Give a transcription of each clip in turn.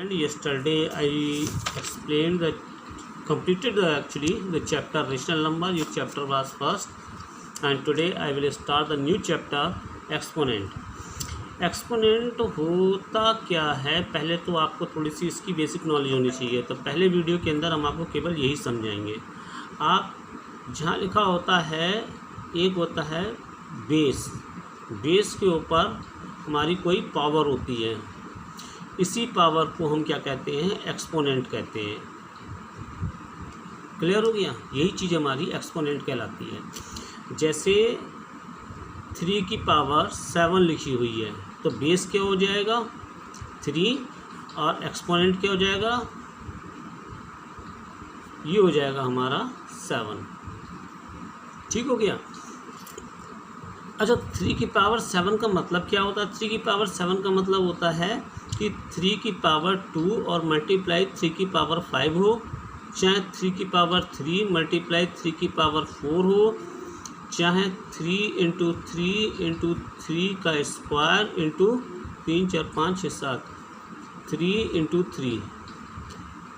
friend, yesterday I explained that completed actually the chapter rational number. This chapter was first, and today I will start the new chapter exponent. Exponent होता क्या है, पहले तो आपको थोड़ी सी इसकी basic knowledge होनी चाहिए। तो पहले वीडियो के अंदर हम आपको केवल यही समझाएंगे। आप जहाँ लिखा होता है, एक होता है बेस, बेस के ऊपर हमारी कोई पावर होती है, इसी पावर को हम क्या कहते हैं, एक्सपोनेंट कहते हैं। क्लियर हो गया? यही चीज़ हमारी एक्सपोनेंट कहलाती है। जैसे 3 की पावर 7 लिखी हुई है, तो बेस क्या हो जाएगा 3 और एक्सपोनेंट क्या हो जाएगा, ये हो जाएगा हमारा 7। ठीक हो गया? अच्छा, 3 की पावर 7 का मतलब क्या होता है? 3 की पावर 7 का मतलब होता है कि 3 की पावर 2 और मल्टीप्लाई 3 की पावर 5 हो, चाहे 3 की पावर 3 मल्टीप्लाई 3 की पावर 4 हो, चाहे 3 इंटू 3 का स्क्वायर इंटू 3 4 5 6 7 3 इंटू 3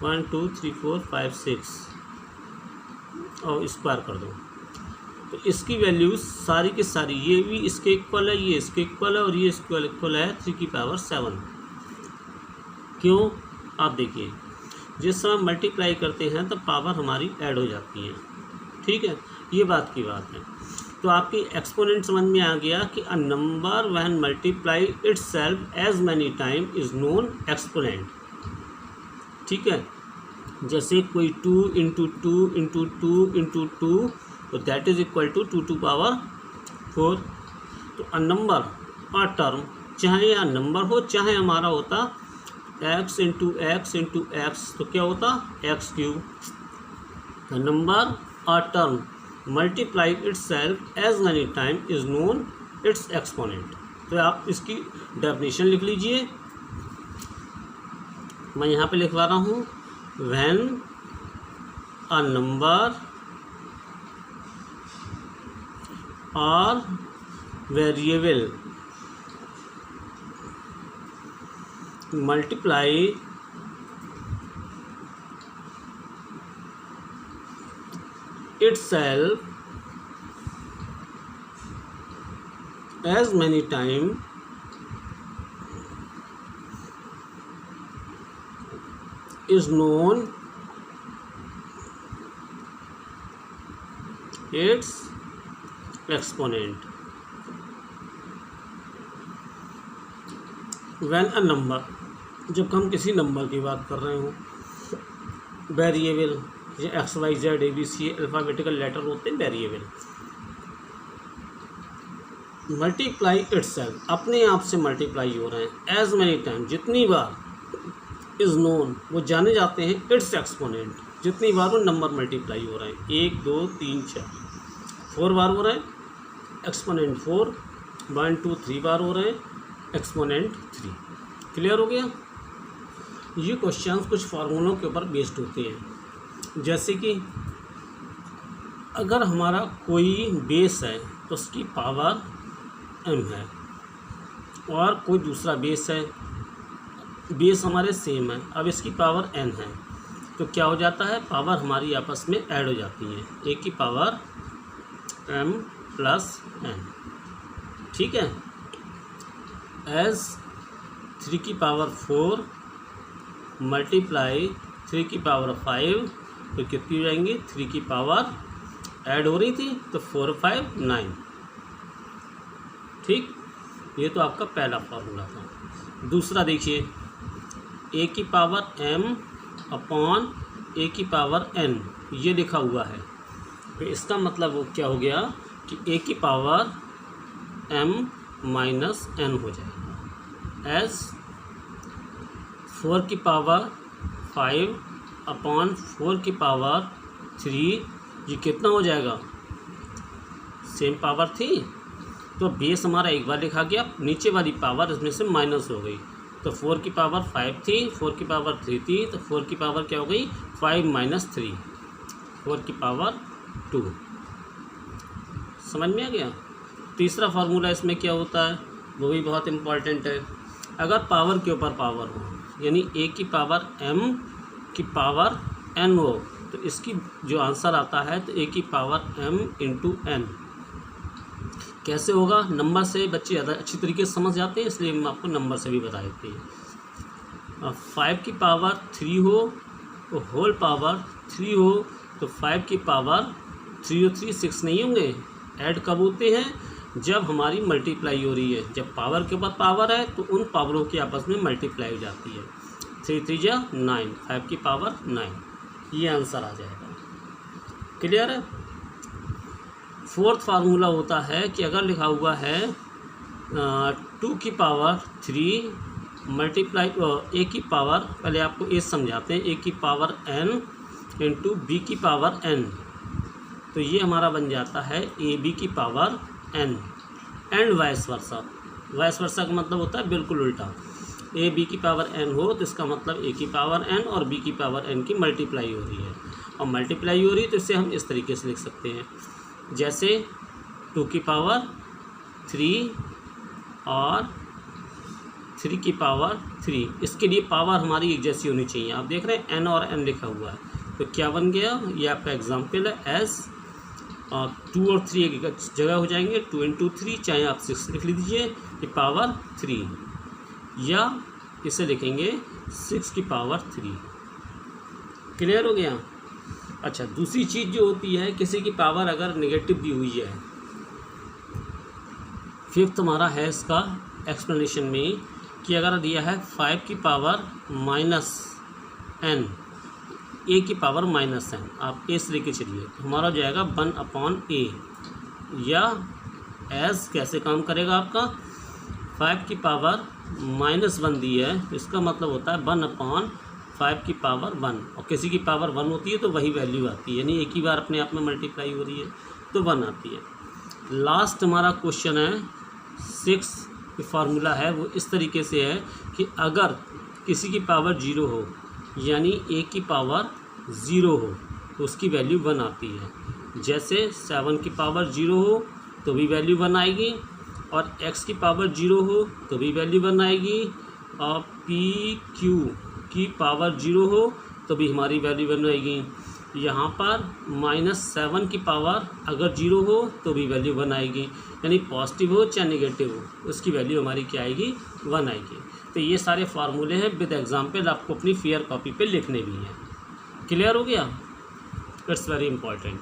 1 2 3 4 5 6 और स्क्वायर कर दो, तो इसकी वैल्यूज सारी की सारी, ये भी इसके इक्वल है, ये इसके इक्वल है और ये इसके इक्वल है 3 की पावर 7। क्यों? आप देखिए, जिस समय मल्टीप्लाई करते हैं तो पावर हमारी ऐड हो जाती है। ठीक है, ये बात की बात है। तो आपकी एक्सपोनेंट समझ में आ गया कि a number when multiply itself as many time is known exponent. ठीक है, जैसे कोई 2 इंटू 2 इंटू 2 इंटू 2, तो that is equal to 2 to power 4। तो अ नंबर अ टर्म, चाहे यह नंबर हो चाहे हमारा होता x into x into x, तो क्या होता x cube. The number a term multiply itself as many time is known its exponent. तो आप इसकी डेफिनेशन लिख लीजिए, मैं यहाँ पे लिखवा रहा हूँ। व्हेन अ नंबर और variable multiply itself as many time is known its exponent। when a number, जब हम किसी नंबर की बात कर रहे हो, variable x y z a b c alphabetical letter होते हैं वेरिएबल, मल्टीप्लाई इटसेल्फ, अपने आप से मल्टीप्लाई हो रहे हैं, एज मैनी टाइम, जितनी बार, इज़ नोन, वो जाने जाते हैं, इट्स एक्सपोनेंट, जितनी बार वो नंबर मल्टीप्लाई हो रहे हैं, 1 2 3 4 4 बार हो रहे हैं, एक्सपोनेंट 4, 1 2 3 बार हो रहे हैं, एक्सपोनेंट 3। क्लियर हो गया? ये क्वेश्चंस कुछ फार्मूलों के ऊपर बेस्ड होते हैं। जैसे कि अगर हमारा कोई बेस है तो उसकी पावर m है, और कोई दूसरा बेस है, बेस हमारे सेम है, अब इसकी पावर n है, तो क्या हो जाता है, पावर हमारी आपस में ऐड हो जाती है, a की पावर m प्लस n। ठीक है, एज 3 की पावर 4 मल्टीप्लाई 3 की पावर 5, तो कितनी हो जाएंगी, 3 की पावर ऐड हो रही थी, तो 4 5 9। ठीक, ये तो आपका पहला फार्मूला था। दूसरा देखिए, a की पावर m अपॉन a की पावर n, ये लिखा हुआ है, तो इसका मतलब वो क्या हो गया कि a की पावर m माइनस n हो जाएगा, एज 4 की पावर 5 अपॉन 4 की पावर 3, ये कितना हो जाएगा, सेम पावर थी, तो बेस हमारा एक बार लिखा गया, नीचे वाली पावर इसमें से माइनस हो गई, तो 4 की पावर 5 थी, 4 की पावर 3 थी, तो 4 की पावर क्या हो गई, 5 माइनस 3, 4 की पावर 2। समझ में आ गया? तीसरा फार्मूला इसमें क्या होता है, वो भी बहुत इम्पॉर्टेंट है। अगर पावर के ऊपर पावर हो, यानी ए की पावर m की पावर n हो, तो इसकी जो आंसर आता है तो ए की पावर m इंटू n। कैसे होगा, नंबर से बच्चे ज़्यादा अच्छी तरीके से समझ जाते हैं, इसलिए हम आपको नंबर से भी बता देते हैं। 5 की पावर 3 हो तो होल पावर 3 हो, तो 5 की पावर 3 और 3 6 नहीं होंगे। ऐड कब होते हैं, जब हमारी मल्टीप्लाई हो रही है, जब पावर के बाद पावर है तो उन पावरों की आपस में मल्टीप्लाई हो जाती है। 3 3 जा 9, 5 की पावर 9, ये आंसर आ जाएगा। क्लियर है। फोर्थ फार्मूला होता है कि अगर लिखा हुआ है 2 की पावर 3 मल्टीप्लाई ए की पावर, पहले आपको ए समझाते हैं, ए की पावर n इंटू बी की पावर n, तो ये हमारा बन जाता है ए बी की power n and vice versa. Vice versa का मतलब होता है बिल्कुल उल्टा। ए बी की पावर n हो तो इसका मतलब ए की पावर n और बी की पावर n की मल्टीप्लाई हो रही है, और मल्टीप्लाई हो रही है तो इसे हम इस तरीके से लिख सकते हैं, जैसे 2 की पावर 3 और 3 की पावर 3, इसके लिए पावर हमारी एक जैसी होनी चाहिए। आप देख रहे हैं n और n लिखा हुआ है, तो क्या बन गया, ये आपका एग्जाम्पल है एस 2 और 3 एक जगह हो जाएंगे, 2 इंटू 3, चाहे आप 6 लिख लीजिए, ये पावर 3, या इसे लिखेंगे 6 की पावर 3। क्लियर हो गया। अच्छा, दूसरी चीज़ जो होती है, किसी की पावर अगर नेगेटिव दी हुई है, फिफ्थ हमारा है इसका एक्सप्लेनेशन में कि अगर दिया है 5 की पावर माइनस n, a की पावर माइनस n, आप a से लेके चलिए, तो हमारा हो जाएगा 1/a, या एस कैसे काम करेगा आपका, 5 की पावर -1 दी है, इसका मतलब होता है 1/5 की पावर 1, और किसी की पावर 1 होती है तो वही वैल्यू आती है, यानी एक ही बार अपने आप में मल्टीप्लाई हो रही है तो 1 आती है। लास्ट हमारा क्वेश्चन है 6, फार्मूला है वो इस तरीके से है कि अगर किसी की पावर 0 हो, यानी ए की पावर 0 हो, तो उसकी वैल्यू 1 आती है। जैसे 7 की पावर 0 हो तो भी वैल्यू 1 आएगी, और x की पावर 0 हो तो भी वैल्यू 1 आएगी, और पी क्यू की पावर 0 हो तो भी हमारी वैल्यू 1 आएगी। यहाँ पर -7 की पावर अगर 0 हो तो भी वैल्यू 1 आएगी, यानी पॉजिटिव हो चाहे नेगेटिव हो उसकी वैल्यू हमारी क्या आएगी, 1 आएगी। तो ये सारे फार्मूले हैं विद एग्जाम्पल, आपको अपनी फेयर कॉपी पे लिखने भी हैं। क्लियर हो गया, इट्स वेरी इंपॉर्टेंट।